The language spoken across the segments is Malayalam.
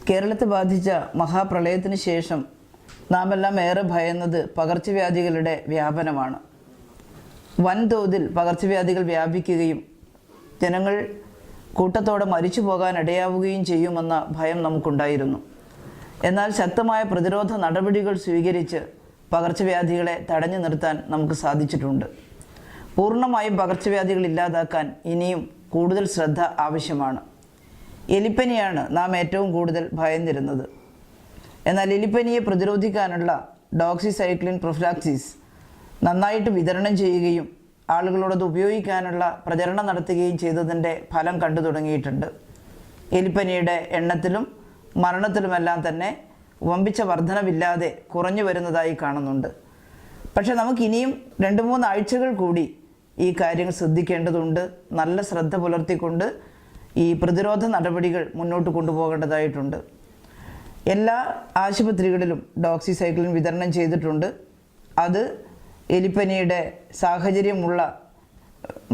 കേരളത്തെ ബാധിച്ച മഹാപ്രളയത്തിന് ശേഷം നാമെല്ലാം ഏറെ ഭയന്നത് പകർച്ചവ്യാധികളുടെ വ്യാപനമാണ്. വൻതോതിൽ പകർച്ചവ്യാധികൾ വ്യാപിക്കുകയും ജനങ്ങൾ കൂട്ടത്തോടെ മരിച്ചു പോകാൻ ഇടയാവുകയും ചെയ്യുമെന്ന ഭയം നമുക്കുണ്ടായിരുന്നു. എന്നാൽ ശക്തമായ പ്രതിരോധ നടപടികൾ സ്വീകരിച്ച് പകർച്ചവ്യാധികളെ തടഞ്ഞു നിർത്താൻ നമുക്ക് സാധിച്ചിട്ടുണ്ട്. പൂർണ്ണമായും പകർച്ചവ്യാധികൾ ഇല്ലാതാക്കാൻ ഇനിയും കൂടുതൽ ശ്രദ്ധ ആവശ്യമാണ്. എലിപ്പനിയാണ് നാം ഏറ്റവും കൂടുതൽ ഭയന്നിരുന്നത്. എന്നാൽ എലിപ്പനിയെ പ്രതിരോധിക്കാനുള്ള ഡോക്സിസൈക്ലിൻ പ്രൊഫിലാക്സിസ് നന്നായിട്ട് വിതരണം ചെയ്യുകയും ആളുകളോടത് ഉപയോഗിക്കാനുള്ള പ്രചരണം നടത്തുകയും ചെയ്തതിൻ്റെ ഫലം കണ്ടു തുടങ്ങിയിട്ടുണ്ട്. എലിപ്പനിയുടെ എണ്ണത്തിലും മരണത്തിലുമെല്ലാം തന്നെ വമ്പിച്ച വർധനവില്ലാതെ കുറഞ്ഞു വരുന്നതായി കാണുന്നുണ്ട്. പക്ഷെ നമുക്കിനിയും 2-3 ആഴ്ചകൾ കൂടി ഈ കാര്യങ്ങൾ ശ്രദ്ധിക്കേണ്ടതുണ്ട്. നല്ല ശ്രദ്ധ പുലർത്തിക്കൊണ്ട് ഈ പ്രതിരോധ നടപടികൾ മുന്നോട്ട് കൊണ്ടുപോകേണ്ടതായിട്ടുണ്ട്. എല്ലാ ആശുപത്രികളിലും ഡോക്സിസൈക്ലിൻ വിതരണം ചെയ്തിട്ടുണ്ട്. അത് എലിപ്പനിയുടെ സാഹചര്യമുള്ള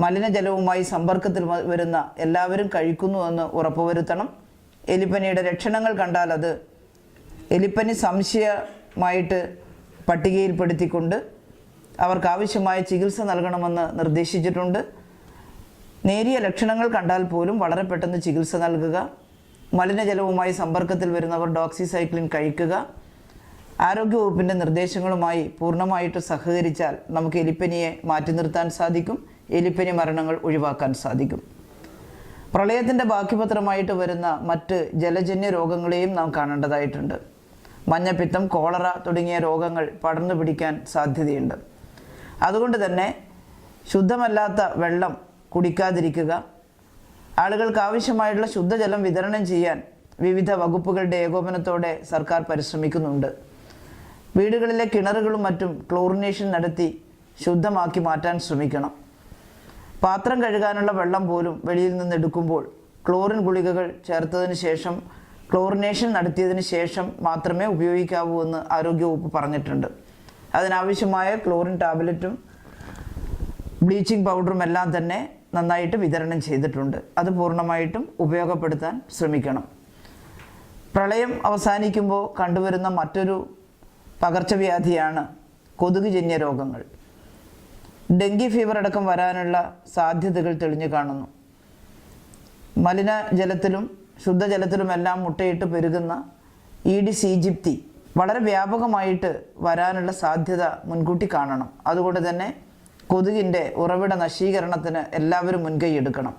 മലിനജലവുമായി സമ്പർക്കത്തിൽ വരുന്ന എല്ലാവരും കഴിക്കുന്നുവെന്ന് ഉറപ്പുവരുത്തണം. എലിപ്പനിയുടെ ലക്ഷണങ്ങൾ കണ്ടാൽ അത് എലിപ്പനി സംശയമായിട്ട് പട്ടികയിൽപ്പെടുത്തിക്കൊണ്ട് അവർക്കാവശ്യമായ ചികിത്സ നൽകണമെന്ന് നിർദ്ദേശിച്ചിട്ടുണ്ട്. നേരിയ ലക്ഷണങ്ങൾ കണ്ടാൽ പോലും വളരെ പെട്ടെന്ന് ചികിത്സ നൽകുക. മലിനജലവുമായി സമ്പർക്കത്തിൽ വരുന്നവർ ഡോക്സിസൈക്ലിൻ കഴിക്കുക. ആരോഗ്യവകുപ്പിൻ്റെ നിർദ്ദേശങ്ങളുമായി പൂർണ്ണമായിട്ട് സഹകരിച്ചാൽ നമുക്ക് എലിപ്പനിയെ മാറ്റി നിർത്താൻ സാധിക്കും. എലിപ്പനി മരണങ്ങൾ ഒഴിവാക്കാൻ സാധിക്കും. പ്രളയത്തിൻ്റെ ബാക്കിപത്രമായിട്ട് വരുന്ന മറ്റ് ജലജന്യ രോഗങ്ങളെയും നാം കാണേണ്ടതായിട്ടുണ്ട്. മഞ്ഞപ്പിത്തം, കോളറ തുടങ്ങിയ രോഗങ്ങൾ പടർന്നു പിടിക്കാൻ സാധ്യതയുണ്ട്. അതുകൊണ്ട് തന്നെ ശുദ്ധമല്ലാത്ത വെള്ളം കുടിക്കാതിരിക്കുക. ആളുകൾക്ക് ആവശ്യമായിട്ടുള്ള ശുദ്ധജലം വിതരണം ചെയ്യാൻ വിവിധ വകുപ്പുകളുടെ ഏകോപനത്തോടെ സർക്കാർ പരിശ്രമിക്കുന്നുണ്ട്. വീടുകളിലെ കിണറുകളും മറ്റും ക്ലോറിനേഷൻ നടത്തി ശുദ്ധമാക്കി മാറ്റാൻ ശ്രമിക്കണം. പാത്രം കഴുകാനുള്ള വെള്ളം പോലും വെളിയിൽ നിന്ന് എടുക്കുമ്പോൾ ക്ലോറിൻ ഗുളികകൾ ചേർത്തതിന് ശേഷം, ക്ലോറിനേഷൻ നടത്തിയതിന് ശേഷം മാത്രമേ ഉപയോഗിക്കാവൂ എന്ന് ആരോഗ്യവകുപ്പ് പറഞ്ഞിട്ടുണ്ട്. അതിനാവശ്യമായ ക്ലോറിൻ ടാബ്ലറ്റും ബ്ലീച്ചിങ് പൗഡറും എല്ലാം തന്നെ നന്നായിട്ട് വിതരണം ചെയ്തിട്ടുണ്ട്. അത് പൂർണ്ണമായിട്ടും ഉപയോഗപ്പെടുത്താൻ ശ്രമിക്കണം. പ്രളയം അവസാനിക്കുമ്പോൾ കണ്ടുവരുന്ന മറ്റൊരു പകർച്ചവ്യാധിയാണ് കൊതുകുജന്യ രോഗങ്ങൾ. ഡെങ്കി ഫീവർ അടക്കം വരാനുള്ള സാധ്യതകൾ തെളിഞ്ഞു കാണുന്നു. മലിനജലത്തിലും ശുദ്ധജലത്തിലുമെല്ലാം മുട്ടയിട്ട് പെരുകുന്ന ഈഡിസ് ഈജിപ്തി വളരെ വ്യാപകമായിട്ട് വരാനുള്ള സാധ്യത മുൻകൂട്ടി കാണണം. അതുകൊണ്ട് തന്നെ കൊതുകിൻ്റെ ഉറവിട നശീകരണത്തിന് എല്ലാവരും മുൻകൈ എടുക്കണം.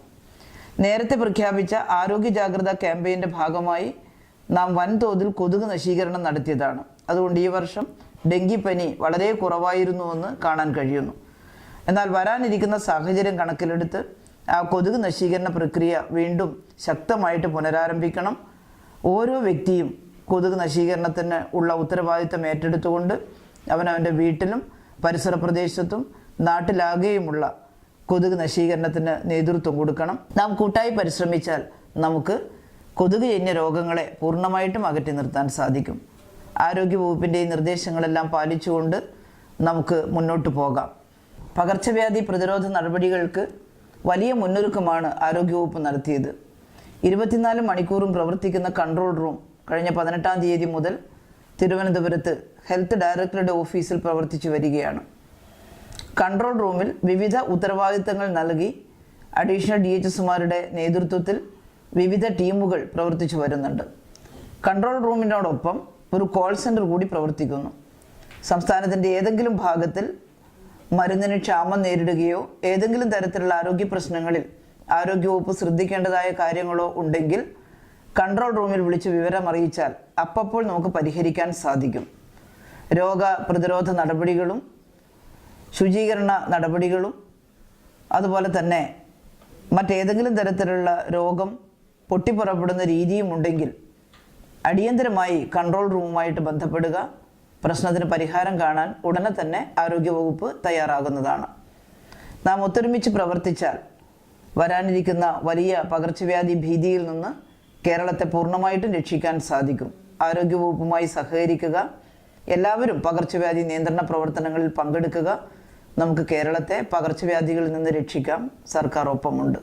നേരത്തെ പ്രഖ്യാപിച്ച ആരോഗ്യ ജാഗ്രതാ ക്യാമ്പയിൻ്റെ ഭാഗമായി നാം വൻതോതിൽ കൊതുക് നശീകരണം നടത്തിയതാണ്. അതുകൊണ്ട് ഈ വർഷം ഡെങ്കിപ്പനി വളരെ കുറവായിരുന്നുവെന്ന് കാണാൻ കഴിയുന്നു. എന്നാൽ വരാനിരിക്കുന്ന സാഹചര്യം കണക്കിലെടുത്ത് ആ കൊതുക് നശീകരണ പ്രക്രിയ വീണ്ടും ശക്തമായിട്ട് പുനരാരംഭിക്കണം. ഓരോ വ്യക്തിയും കൊതുക് നശീകരണത്തിന് ഉള്ള ഉത്തരവാദിത്തം ഏറ്റെടുത്തുകൊണ്ട് അവനവൻ്റെ വീട്ടിലും പരിസര പ്രദേശത്തും നാട്ടിലാകെയുമുള്ള കൊതുക് നശീകരണത്തിന് നേതൃത്വം കൊടുക്കണം. നാം കൂട്ടായി പരിശ്രമിച്ചാൽ നമുക്ക് കൊതുകുജന്യ രോഗങ്ങളെ പൂർണ്ണമായിട്ടും അകറ്റി നിർത്താൻ സാധിക്കും. ആരോഗ്യവകുപ്പിൻ്റെ ഈ നിർദ്ദേശങ്ങളെല്ലാം പാലിച്ചുകൊണ്ട് നമുക്ക് മുന്നോട്ട് പോകാം. പകർച്ചവ്യാധി പ്രതിരോധ നടപടികൾക്ക് വലിയ മുന്നൊരുക്കമാണ് ആരോഗ്യവകുപ്പ് നടത്തിയത്. 24 മണിക്കൂറും പ്രവർത്തിക്കുന്ന കൺട്രോൾ റൂം കഴിഞ്ഞ 18-ാം തീയതി മുതൽ തിരുവനന്തപുരത്ത് ഹെൽത്ത് ഡയറക്ടറുടെ ഓഫീസിൽ പ്രവർത്തിച്ചു വരികയാണ്. കൺട്രോൾ റൂമിൽ വിവിധ ഉത്തരവാദിത്തങ്ങൾ നൽകി അഡീഷണൽ DHSമാരുടെ നേതൃത്വത്തിൽ വിവിധ ടീമുകൾ പ്രവർത്തിച്ചു വരുന്നുണ്ട്. കൺട്രോൾ റൂമിനോടൊപ്പം ഒരു കോൾ സെൻറ്റർ കൂടി പ്രവർത്തിക്കുന്നു. സംസ്ഥാനത്തിൻ്റെ ഏതെങ്കിലും ഭാഗത്തിൽ മരുന്നിന് ക്ഷാമം നേരിടുകയോ ഏതെങ്കിലും തരത്തിലുള്ള ആരോഗ്യ പ്രശ്നങ്ങളിൽ ആരോഗ്യവകുപ്പ് ശ്രദ്ധിക്കേണ്ടതായ കാര്യങ്ങളോ ഉണ്ടെങ്കിൽ കൺട്രോൾ റൂമിൽ വിളിച്ച് വിവരം അറിയിച്ചാൽ അപ്പോൾ നമുക്ക് പരിഹരിക്കാൻ സാധിക്കും. രോഗപ്രതിരോധ നടപടികളും ശുചീകരണ നടപടികളും അതുപോലെ തന്നെ മറ്റേതെങ്കിലും തരത്തിലുള്ള രോഗം പൊട്ടിപ്പുറപ്പെടുന്ന രീതിയും ഉണ്ടെങ്കിൽ അടിയന്തരമായി കൺട്രോൾ റൂമുമായിട്ട് ബന്ധപ്പെടുക. പ്രശ്നത്തിന് പരിഹാരം കാണാൻ ഉടനെ തന്നെ ആരോഗ്യവകുപ്പ് തയ്യാറാകുന്നതാണ്. നാം ഒത്തൊരുമിച്ച് പ്രവർത്തിച്ചാൽ വരാനിരിക്കുന്ന വലിയ പകർച്ചവ്യാധി ഭീതിയിൽ നിന്ന് കേരളത്തെ പൂർണ്ണമായിട്ടും രക്ഷിക്കാൻ സാധിക്കും. ആരോഗ്യവകുപ്പുമായി സഹകരിക്കുക. എല്ലാവരും പകർച്ചവ്യാധി നിയന്ത്രണ പ്രവർത്തനങ്ങളിൽ പങ്കെടുക്കുക. നമുക്ക് കേരളത്തെ പകർച്ചവ്യാധികളിൽ നിന്ന് രക്ഷിക്കാം. സർക്കാർ ഒപ്പമുണ്ട്.